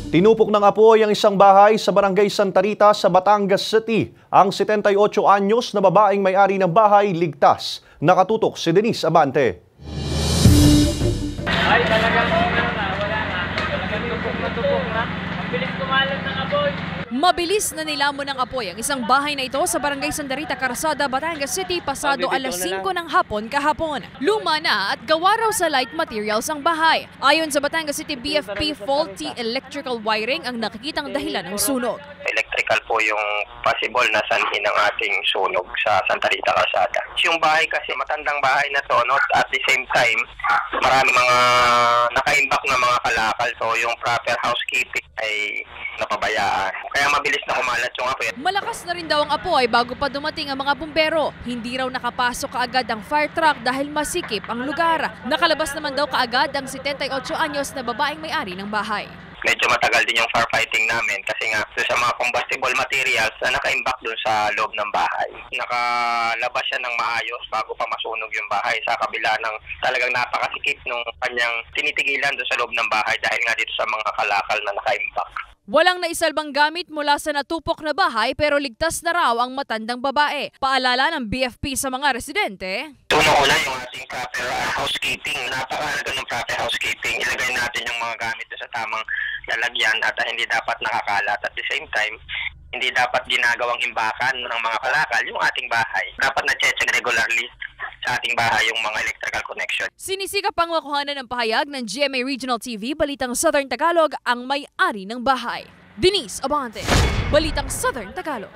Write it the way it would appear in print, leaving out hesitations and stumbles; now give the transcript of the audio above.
Tinupok ng apoy ang isang bahay sa Barangay Santa Rita sa Batangas City. Ang 78 anyos na babaeng may-ari ng bahay ligtas. Nakatutok si Denise Abante. Ay, talagang wala na. Talagang tupok na. Ang bilis kumalat ng apoy. Mabilis na nilamon ng apoy ang isang bahay na ito sa Barangay Santa Rita, Carasada, Batangas City pasado alas 5 ng hapon kahapon. Luma na at gawa raw sa light materials ang bahay. Ayon sa Batangas City BFP, faulty electrical wiring ang nakikitang dahilan ng sunog. Electrical po yung possible na sanhi ng ating sunog sa Santa Rita, Carasada. Yung bahay kasi matandang bahay na to, no? At the same time, marami mga naka-imbak na mga kalakal. So yung proper housekeeping ay napabayaan. Kaya mabilis na kumalat yung apoy. Malakas na rin daw ang apoy bago pa dumating ang mga bumbero. Hindi raw nakapasok kaagad ang fire truck dahil masikip ang lugar. Nakalabas naman daw kaagad ang 78 anyos na babaeng may-ari ng bahay. Medyo matagal din yung firefighting namin kasi nga sa mga combustible materials na naka-imbak doon sa loob ng bahay. Nakalabas siya ng maayos bago pa masunog yung bahay sa kabila ng talagang napakasikip nung kanyang tinitigilan doon sa loob ng bahay dahil nga dito sa mga kalakal na naka-imbak. Walang naisalbang gamit mula sa natupok na bahay pero ligtas na raw ang matandang babae. Paalala ng BFP sa mga residente. Unang-una yung ating proper housekeeping. Napakahalaga ng proper housekeeping. Ilagay natin yung mga gamit sa tamang lalagyan at hindi dapat nakakalat. At the same time, hindi dapat ginagawang imbakan ng mga kalakal yung ating bahay. Dapat na-check regularly sa ating bahay yung mga electrical connection. Sinisikap pang makuhanan ng pahayag ng GMA Regional TV, Balitang Southern Tagalog, ang may-ari ng bahay. Denise Abante, Balitang Southern Tagalog.